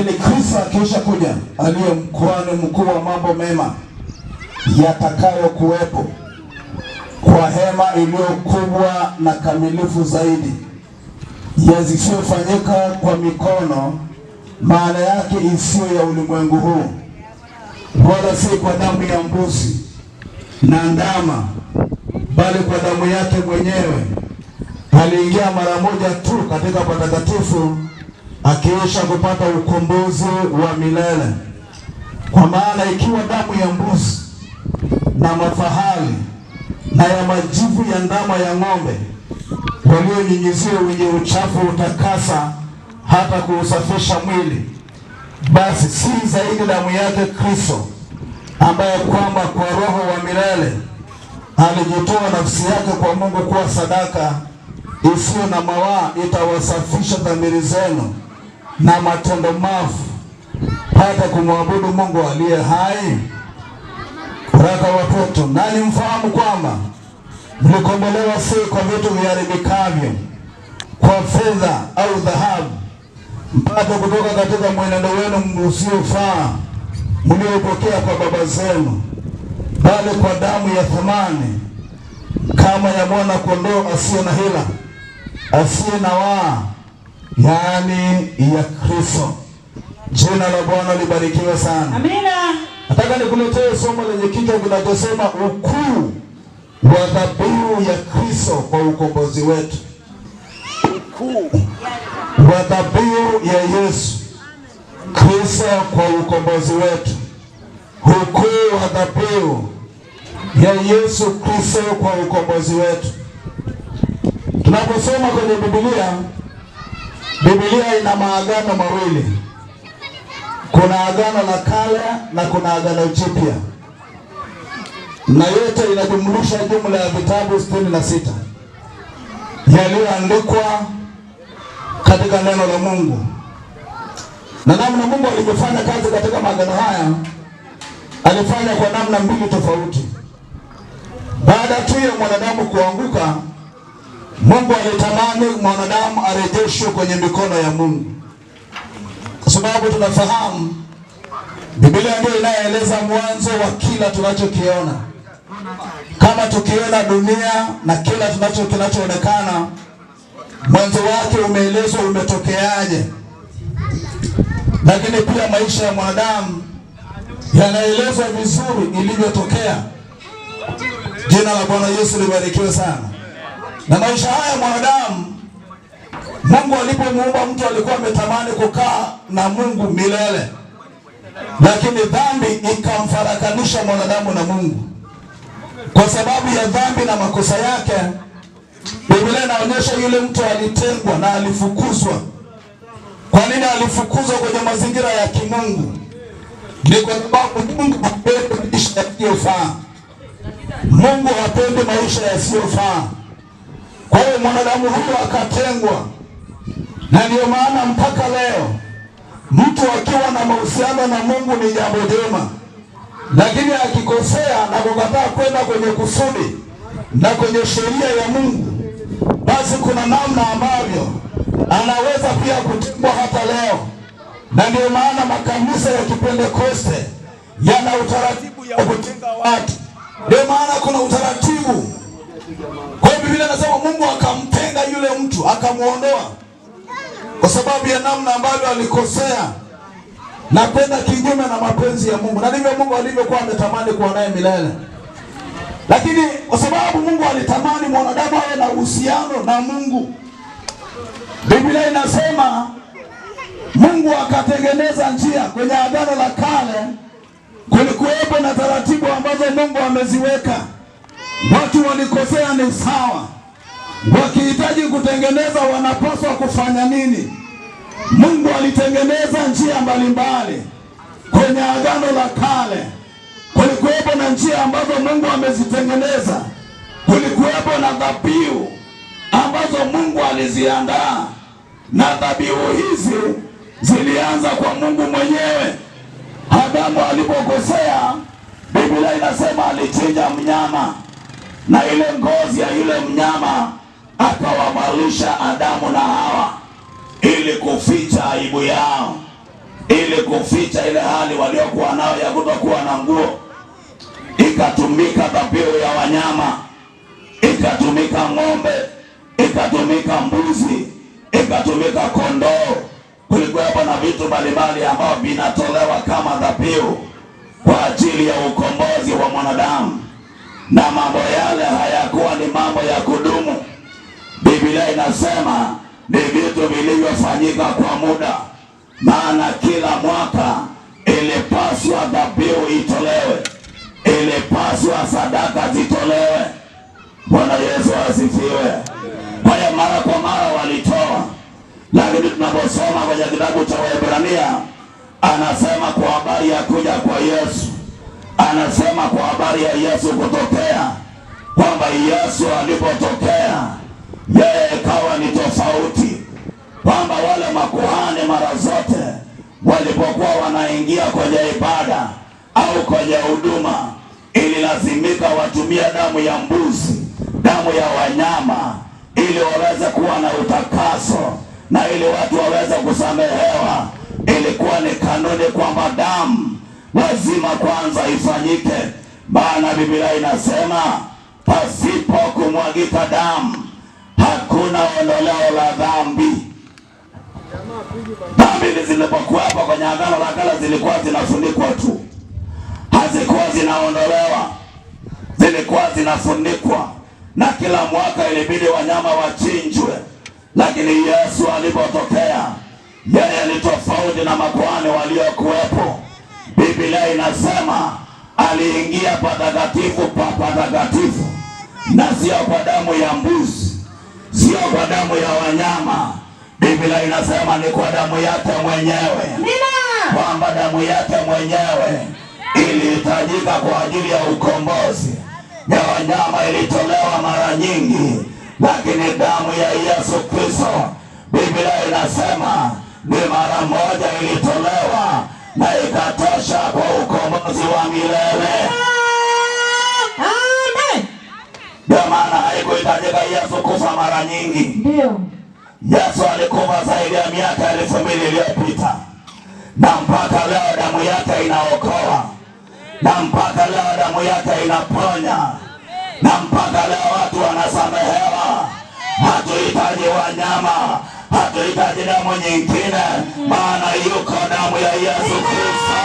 Lakini Kristo akiisha kuja, aliye kuhani mkuu wa mambo mema yatakayo kuwepo kwa hema iliyo kubwa na kamilifu zaidi, yasiyofanyika kwa mikono, maana yake isiyo ya ulimwengu huu, wala si kwa damu ya mbuzi na ndama, bali kwa damu yake mwenyewe. Aliingia mara moja tu katika patakatifu, akiisha kupata ukombozi wa milele. Kwa maana ikiwa damu ya mbuzi na mafahali na ya majivu ya ndama ya ng'ombe walionyunyiziwa wenye uchafu utakasa hata kuusafisha mwili, basi si zaidi damu yake Kristo, ambaye kwamba kwa Roho wa milele alijitoa nafsi yake kwa Mungu kuwa sadaka isiyo na mawaa, itawasafisha dhamiri zenu na matendo mafu, hata kumwabudu Mungu aliye hai. Waraka wa Petro, nani mfahamu kwamba mlikombolewa si kwa vitu viharibikavyo, kwa fedha au dhahabu, mpate kutoka katika mwenendo wenu usiofaa mliopokea kwa baba zenu, bali kwa damu ya thamani kama ya mwana kondoo asiye na hila, asiye na waa, yaani ya Kristo. Jina la Bwana libarikiwe sana. Amina. Nataka nikuletee somo lenye kichwa kinachosema ukuu wa dhabihu ya Kristo kwa ukombozi wetu. Ukuu wa dhabihu ya Yesu Kristo kwa ukombozi wetu. Ukuu wa dhabihu ya Yesu Kristo kwa ukombozi wetu. Tunaposoma kwenye Biblia ina maagano mawili. Kuna agano la kale na kuna agano jipya, na yote inajumlisha jumla ya vitabu 66 yaliyoandikwa katika neno la Mungu. Na namna Mungu alivyofanya kazi katika maagano haya, alifanya kwa namna mbili tofauti. Baada tu ya mwanadamu kuanguka, Mungu alitamani mwanadamu arejeshwe kwenye mikono ya Mungu, kwa sababu tunafahamu Biblia ndio inaeleza mwanzo wa kila tunachokiona. Kama tukiona dunia na kila kinachoonekana, mwanzo wake umeelezwa umetokeaje. Lakini pia maisha ya mwanadamu yanaelezwa vizuri ilivyotokea. Jina la Bwana Yesu libarikiwe sana. Na maisha haya mwanadamu, Mungu alipomuumba mtu alikuwa ametamani kukaa na Mungu milele, lakini dhambi ikamfarakanisha mwanadamu na Mungu. Kwa sababu ya dhambi na makosa yake, Biblia inaonyesha yule mtu alitengwa na alifukuzwa. Kwa nini alifukuzwa kwenye mazingira ya kimungu? Ni kwa sababu Mungu hapendi maisha yasiyofaa. Mungu hapendi maisha yasiyofaa. Kwa hiyo mwanadamu huyo akatengwa. Na ndio maana mpaka leo mtu akiwa na mahusiano na Mungu ni jambo jema, lakini akikosea na kukataa kwenda kwenye kusudi na kwenye sheria ya Mungu, basi kuna namna ambavyo anaweza pia kutengwa hata leo. Na ndio maana makanisa ya Kipentekoste yana utaratibu ya kutenga watu. Ndio maana kuna utaratibu. Kwa hiyo Biblia inasema Mungu akamtenga yule mtu, akamuondoa kwa sababu ya namna ambavyo alikosea na kwenda kinyume na mapenzi ya Mungu. Na ndivyo Mungu alivyokuwa ametamani kuwa naye milele. Lakini kwa sababu Mungu alitamani mwanadamu awe na uhusiano na Mungu, Biblia inasema Mungu akatengeneza njia. Kwenye agano la kale kulikuwepo na taratibu ambazo Mungu ameziweka. Watu walikosea ni sawa, wakihitaji kutengeneza wanapaswa kufanya nini? Mungu alitengeneza njia mbalimbali. Kwenye agano la kale kulikuwepo na njia ambazo Mungu amezitengeneza. Kulikuwepo na dhabihu ambazo Mungu aliziandaa, na dhabihu hizi zilianza kwa Mungu mwenyewe. Adamu alipokosea, Biblia inasema alichinja mnyama, na ile ngozi ya yule mnyama akawavalisha Adamu na Hawa ili kuficha aibu yao, ili kuficha ile hali waliokuwa nayo ya kutokuwa na nguo. Ikatumika dhabihu ya wanyama, ikatumika ng'ombe, ikatumika mbuzi, ikatumika kondoo. Kulikuwa na vitu mbalimbali ambao vinatolewa kama dhabihu kwa ajili ya ukombozi wa mwanadamu, na mambo yale hayakuwa ni mambo ya kudumu. Biblia inasema ni vitu vilivyofanyika kwa muda, maana kila mwaka ilipaswa dhabihu itolewe, ilipaswa sadaka zitolewe. Bwana Yesu asifiwe. Kwa hiyo mara kwa mara walitoa, lakini tunaposoma kwenye kitabu cha Waebrania, anasema kwa habari ya kuja kwa Yesu, anasema kwa habari ya Yesu kutokea, kwamba Yesu alipotokea yeye ikawa ni tofauti, kwamba wale makuhani mara zote walipokuwa wanaingia kwenye ibada au kwenye huduma, ililazimika watumie damu ya mbuzi, damu ya wanyama, ili waweze kuwa na utakaso na ili watu waweze kusamehewa. Ilikuwa ni kanuni kwamba damu lazima kwanza ifanyike, maana Biblia inasema pasipo kumwagika damu hakuna ondoleo la dhambi. Dhambi zilipokuwa hapa kwenye Agano la Kale zilikuwa zinafunikwa tu, hazikuwa zinaondolewa, zilikuwa zinafunikwa, na kila mwaka ilibidi wanyama wachinjwe. Lakini Yesu alipotokea, yeye ni tofauti na makuhani waliokuwepo. Biblia inasema aliingia patakatifu pa patakatifu, na sio kwa damu ya mbuzi, sio kwa damu ya wanyama. Biblia inasema ni kwa damu yake mwenyewe, kwamba damu yake mwenyewe ilihitajika kwa ajili ya ukombozi. Ya wanyama ilitolewa mara nyingi, lakini damu ya Yesu Kristo, Biblia inasema ni mara moja ilitolewa na ikatosha kwa ukombozi wa milele. Amen. Ndio maana haikuhitajika Yesu kufa mara nyingi. Ndio. Yesu alikufa zaidi ya miaka 2000 iliyopita, na mpaka leo damu yake inaokoa, na mpaka leo damu yake inaponya, na mpaka leo watu wanasamehewa. Hatuhitaji wanyama, hatuhitaji damu nyingine, maana yuko damu ya Yesu Kristo.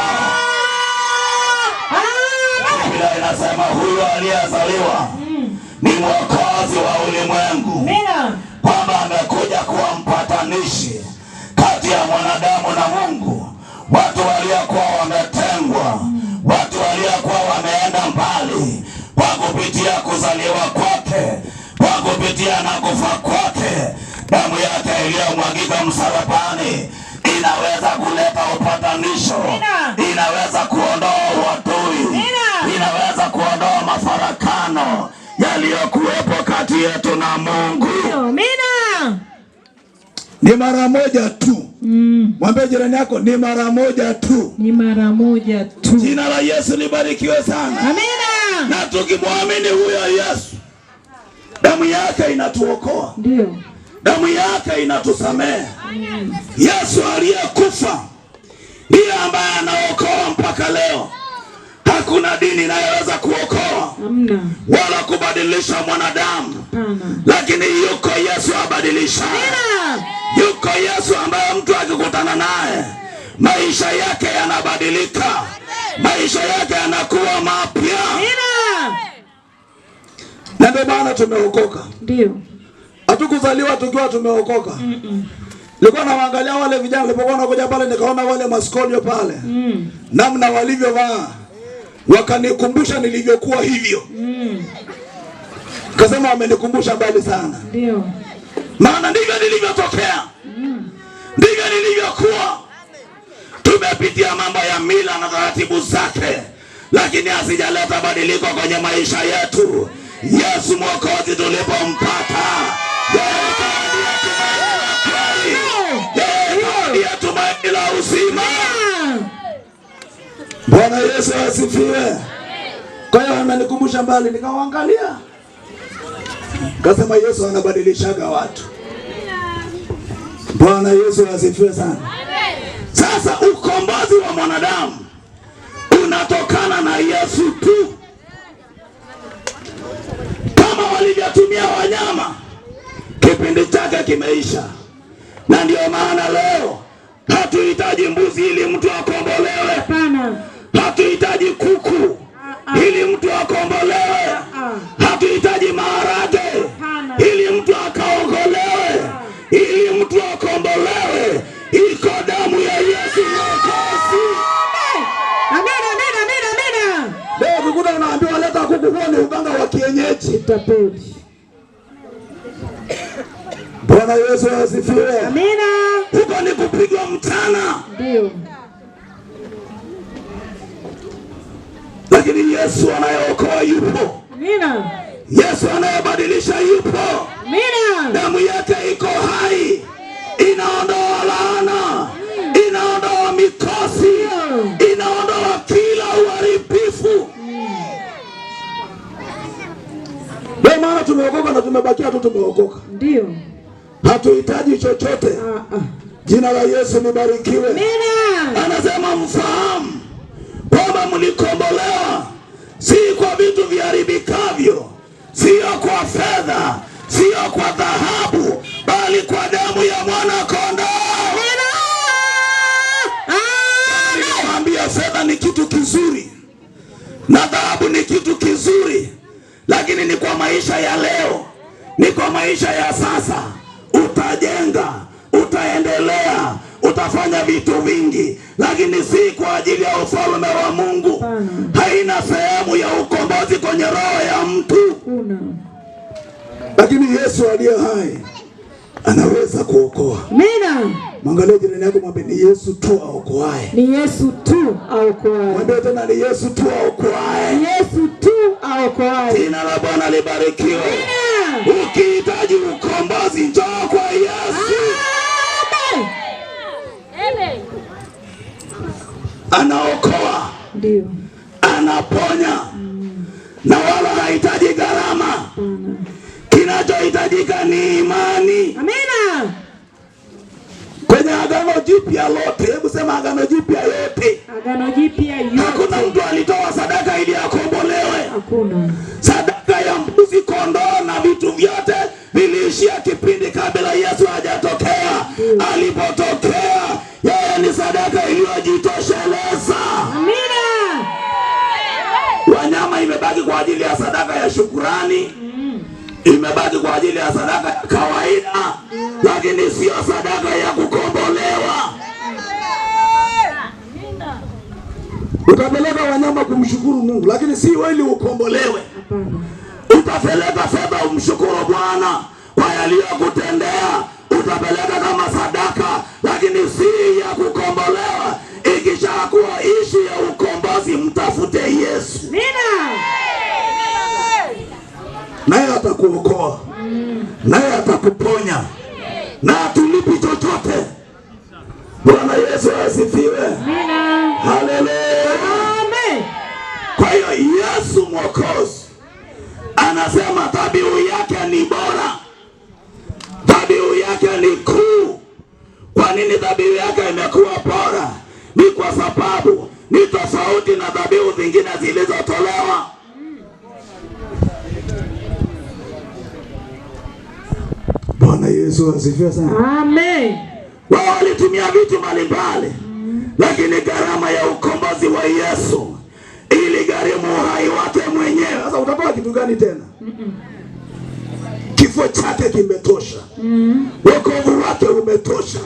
Biblia inasema huyu aliyezaliwa ni mwokozi wa ulimwengu, kwamba amekuja kuwa mpatanishi kati ya mwanadamu na Mungu. Watu waliokuwa wametengwa, watu waliokuwa wameenda mbali, kwa kupitia kuzaliwa kwake, kwa kupitia na kufa kwake, damu yake iliyomwagika msalabani inaweza kuleta upatanisho, inaweza kuondoa uadui, inaweza kuondoa mafarakano yaliyokuwepo kati yetu na Mungu. Amina. Ni mara moja tu. Mwambie jirani yako ni mara moja tu. Ni mara moja tu. Jina la Yesu libarikiwe sana. Amina. Na tukimwamini huyo Yesu, damu yake inatuokoa. Ndio. Damu yake inatusamehe. Yesu aliyekufa ndiye ambaye anaokoa mpaka leo. Hakuna dini inayoweza kuokoa wala kubadilisha mwanadamu. Lakini yuko Yesu abadilisha. Yuko Yesu ambaye mtu akikutana naye maisha yake yanabadilika, maisha yake yanakuwa mapya. Na ndio maana tumeokoka. Ndio. Hatukuzaliwa tukiwa tumeokoka. Nilikuwa naangalia wale vijana walipokuwa wanakuja pale, nikaona wale maskolio pale. Namna walivyovaa, wakanikumbusha nilivyokuwa hivyo. Kasema wamenikumbusha mbali sana. Ndio. Maana ndivyo nilivyotokea. Ndivyo nilivyokuwa. Tumepitia mambo ya mila na taratibu zake, lakini asijaleta badiliko kwenye maisha yetu. Yesu Mwokozi tulipompata, yeye tumaini la uzima. Bwana Yesu asifiwe. Kwa hiyo amenikumbusha mbali, nikaangalia. Kasema Yesu anabadilishaga watu. Bwana Yesu asifiwe sana. Sasa ukombozi wa mwanadamu unatokana na Yesu tu. Kama walivyotumia wanyama, kipindi chake kimeisha. Na ndio maana leo hatuhitaji mbuzi ili mtu akombolewe. Hapana. Hatuhitaji kuku ili mtu akombolewe. Hatuhitaji maharage ili mtu akaokolewe. Ili mtu akombolewe, iko damu ya Yesu Mwokozi. Amina, amina, amina, amina. Leo ukikuta unaambiwa leta kuku, huo ni uganga wa kienyeji. Tapeli. Bwana Yesu asifiwe. Amina. Huko ni kupigwa mchana. Ndio. Lakini Yesu anayeokoa yupo. Amina. Yesu anayebadilisha yupo. Amina. Damu yake iko hai. Inaondoa laana. Inaondoa mikosi. Inaondoa kila uharibifu. Ndio maana tumeokoka na tumebakia tu tumeokoka. Ndio. Hatuhitaji chochote. Jina la Yesu libarikiwe. Amina. Anasema mfahamu kwamba mlikombolewa si kwa vitu viharibikavyo, sio kwa fedha, sio kwa dhahabu, bali kwa damu ya mwana kondoo. Nikamwambia fedha ni kitu kizuri na dhahabu ni kitu kizuri, lakini ni kwa maisha ya leo, ni kwa maisha ya sasa. Utajenga, utaendelea, utafanya vitu vingi, lakini si kwa ajili ya ufalme wa Mungu. Haina sehemu ya ukombozi kwenye roho ya mtu. Lakini Yesu aliye hai anaweza kuokoa. Amina. Mwangalie jirani yako, mwambie ni Yesu tu aokoaye. Ni Yesu tu aokoaye. Mwambie tena ni Yesu tu aokoaye. Ni Yesu tu aokoaye. Jina la Bwana libarikiwe. Amina. Ukihitaji ukombozi, njoo kwa Yesu. Amen. Anaokoa. Ndio. Anaponya. Na wala hahitaji gharama. Kinachohitajika ni imani. Amina. Kwenye Agano Jipya lote, hebu sema Agano Jipya yote. Agano Jipya yote. Hakuna mtu alitoa sadaka ili akombolewe. Hakuna. Sadaka ya mbuzi, kondoo na vitu vyote viliishia kipindi kabla Yesu hajatokea. Alipotokea, yeye ni sadaka iliyojitosheleza. Amina. Wanyama imebaki kwa ajili ya sadaka ya shukurani. Imebaki kwa ajili ya sadaka ya kawaida, lakini sio sadaka ya kukombolewa. Utapeleka wanyama kumshukuru Mungu, lakini si ili ukombolewe. Utapeleka fedha umshukuru Bwana kwa yaliyokutendea. Utapeleka kama sadaka, lakini si ya kukombolewa. Ikishakuwa ishi ya ukombozi, mtafute Yesu. Amina. Naye atakuokoa. Naye atakuponya. Na atulipi chochote. Bwana Yesu asifiwe. Amina. Haleluya. Amen. Kwa hiyo Yesu Mwokozi anasema dhabihu yake ni bora. Dhabihu yake ni kuu. Kwa nini dhabihu yake imekuwa bora? Ni kwa sababu ni tofauti na dhabihu zingine zilizotolewa. Bwana Yesu asifiwe sana. Amen. Wao walitumia vitu mbalimbali, lakini gharama ya ukombozi wa Yesu ili gharimu uhai wake mwenyewe. Sasa utatoa kitu gani tena? Kifo chake kimetosha. Wokovu wake umetosha.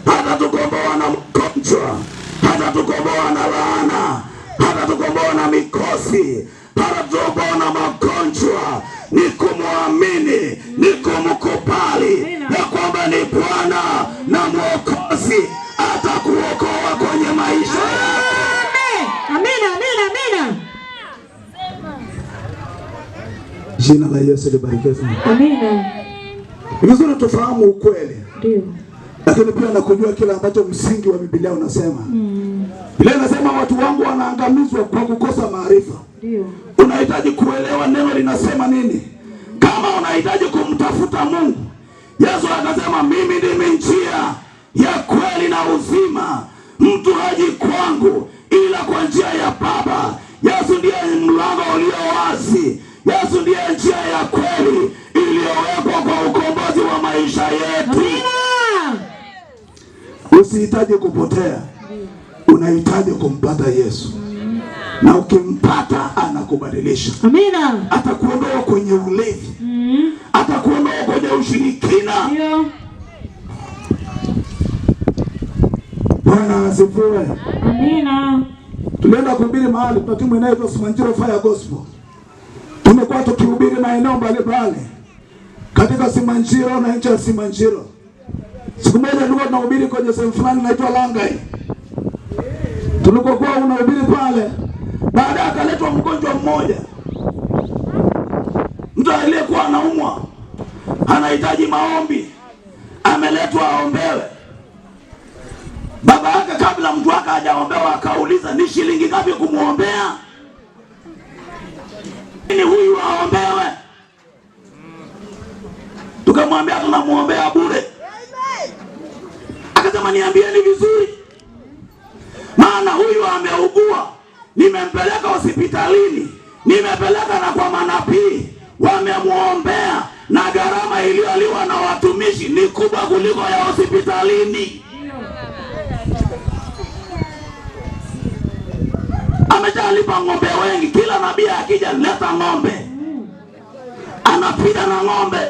Hata tukomboa na mgonjwa, hata tukomboa na laana, hata tukomboa na mikosi, hata tukomboa na magonjwa. Ni kumwamini, ni kumkubali ya kwamba ni Bwana na Mwokozi. Atakuokoa kwenye maisha yako. Amina, amina, amina. Jina la Yesu libarikiwe sana. Amina. Ni vizuri tufahamu ukweli. Ndio. Lakini pia na kujua kile ambacho msingi wa Biblia unasema. Biblia inasema watu wangu wanaangamizwa kwa kukosa maarifa. Ndio. Unahitaji kuelewa neno linasema nini. Kama unahitaji kumtafuta Mungu, Yesu akasema mimi ndimi njia ya kweli na uzima. mtu haji kwangu ila kwa njia ya Baba. Yesu ndiye mlango ulio wazi. Yesu ndiye njia ya kweli iliyowekwa kwa ukombozi wa maisha yetu. Amina. Usihitaji kupotea, unahitaji kumpata Yesu. Na ukimpata anakubadilisha. Amina. Atakuondoa kwenye ulevi. Atakuondoa kwenye ushirikina. Ndio. Bwana asifiwe. Amina. Tulienda kuhubiri mahali kwa timu inaitwa Simanjiro Fire Gospel. Tumekuwa tukihubiri maeneo mbalimbali katika Simanjiro na nje ya Simanjiro. Siku moja tulikuwa tunahubiri kwenye sehemu fulani inaitwa Langai. Tulipokuwa unahubiri pale, baada akaletwa mgonjwa mmoja. Mtu aliyekuwa anaumwa, anahitaji maombi, ameletwa aombewe. Baba yake kabla mtu wake hajaombewa akauliza, ni shilingi ngapi kumuombea? Ni huyu aombewe. Tukamwambia tunamuombea bure. Akasema niambieni vizuri, maana huyu ameugua, nimempeleka hospitalini, nimepeleka na kwa manabii, wamemuombea, na gharama iliyoliwa na watumishi ni kubwa kuliko ya hospitalini. Ameshalipa ng'ombe wengi. Kila nabii akija, leta ng'ombe, anapita na ng'ombe.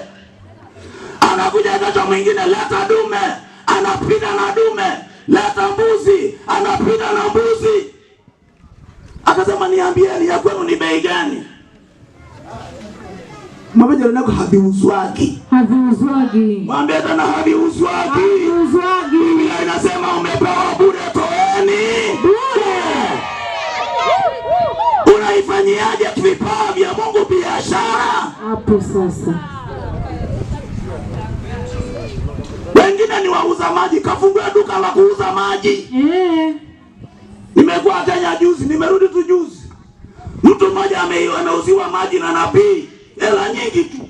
Anakuja kesho mwingine, leta dume, anapita na dume. Leta mbuzi, anapita na mbuzi. Akasema niambieni ya kwenu ni bei gani? Mwambie nako haviuzwagi. Haviuzwagi. Mwambie tena haviuzwagi. Haviuzwagi. Biblia inasema umepewa bure, toeni bure. Unaifanyiaje vipawa vya Mungu biashara? Hapo sasa. Wengine ni wauza maji, kafungua duka la kuuza maji. Nimekuwa Kenya juzi, nimerudi tu juzi. Mtu mmoja ameuziwa maji na nabii, hela nyingi tu.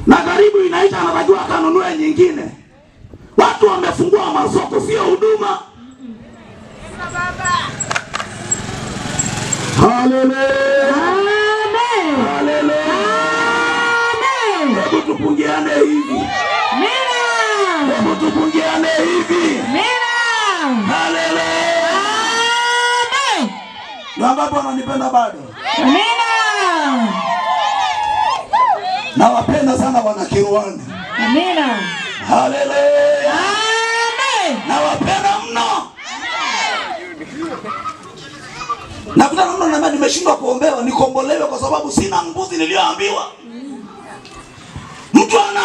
Na karibu inaisha, anatakiwa akanunue nyingine. Watu wamefungua masoko, sio huduma. Haleluya. Amen. Haleluya. Amen. Hebu tupungiane hivi. Amina. Hebu tupungiane hivi. Amina. Haleluya. Amen. Wangapi wananipenda bado? Amina. Nawapenda sana wana Kiruani. Amina. Haleluya. Amen. Nawapenda mno. Nakutana mno na nimeshindwa kuombewa, nikombolewe kwa sababu sina mbuzi niliyoambiwa. Mtu ana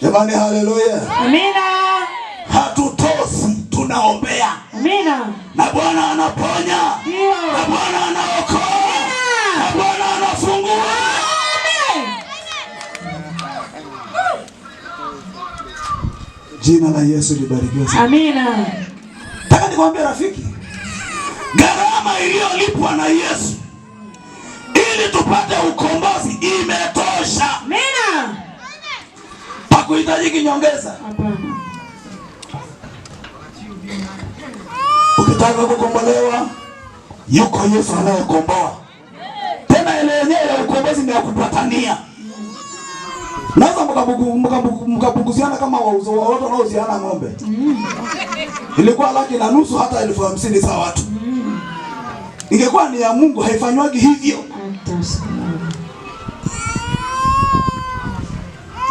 Jamani, haleluya. Amina. Hatutosi, tunaombea. Amina. Na Bwana anaponya. Ndio. Na Bwana anaokoa. Na Bwana anafungua. Amen. Jina la Yesu libarikiwe sana. Amina. Nataka nikwambie rafiki, gharama iliyolipwa na Yesu ili tupate ukombozi imetosha. Amina. Hakuhitaji kinyongeza. Hapana. Ukitaka kukombolewa, yuko Yesu anayekomboa. Tena ile yenyewe ya ukombozi ni ya kupatania. Naweza mkapunguziana kama watu wanaoziana ng'ombe. Ilikuwa 1,500 hata 50,000 za watu. Ingekuwa ni ya Mungu haifanywagi hivyo.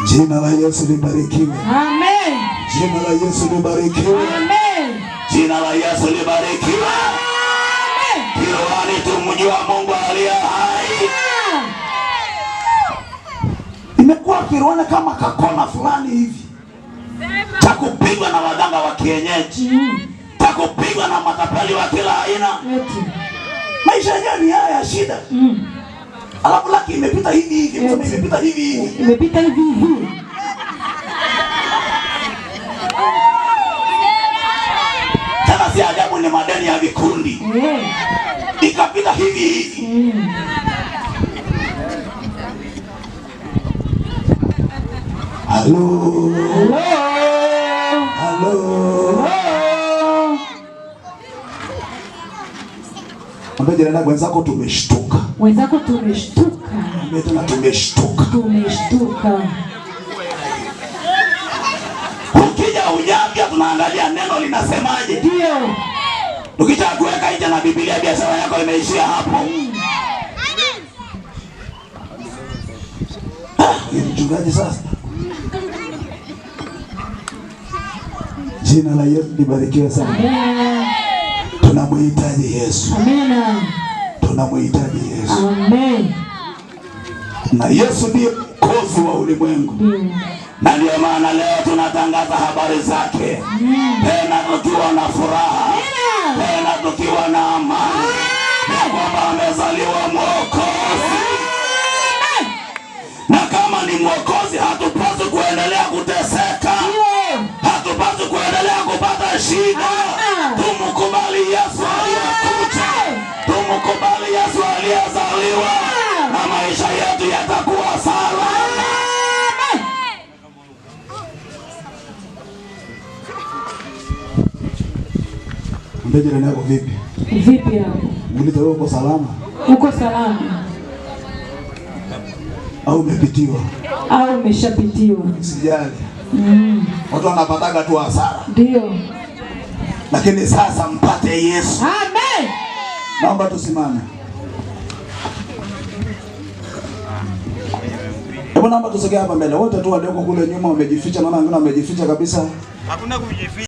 Jina la Yesu libarikiwe. Amen. Jina la Yesu libarikiwe. Amen. Jina la Yesu libarikiwe. Amen. Kiroani tumjua Mungu aliye hai. Imekuwa Kiroani kama kakona fulani hivi. Takupigwa na waganga wa kienyeji. Takupigwa na matapeli wa kila aina. Maisha yenyewe ni haya ya shida. Alafu laki imepita hivi hivi, imepita hivi hivi. Imepita hivi hivi. Tena si ajabu ni madeni ya vikundi. Ikapita hivi hivi. Halo. Halo. Mwambie jirani yako, wenzako tumeshtuka. Wenzako tumeshtuka. Mwambie tena tumeshtuka. Tumeshtuka. Ukija unyapia tunaangalia neno linasemaje. Ndio. Ukija kuweka nje na Biblia, biashara yako imeishia hapo. Mchungaji sasa. Jina la Yesu libarikiwe sana. Amen. Tunamhitaji Yesu. Amen. Tunamhitaji Yesu. Amen. Na Yesu ndiye mwokozi wa ulimwengu. Na ndio maana leo tunatangaza habari zake. Tena tukiwa na furaha. Tena tukiwa na amani. Na kwamba amezaliwa mwokozi. Na kama ni mwokozi, hatupaswi kuendelea kuteseka. Hatupaswi kuendelea kupata shida. Tumkubali Yesu aliyekuja. Tumkubali Yesu aliyezaliwa. Na maisha yetu yatakuwa salama. Mbona jirani yako vipi? Vipi hapo? Muulize wewe, uko salama? Uko salama? Au umepitiwa? Au umeshapitiwa? Sijali. Watu wanapataga tu hasara. Ndio. Lakini sasa mpate Yesu. Amen. Naomba tusimame. Hebu naomba tusogee hapa mbele. Wote tu walioko kule nyuma wamejificha, naona wengine wamejificha kabisa. Hakuna kujificha.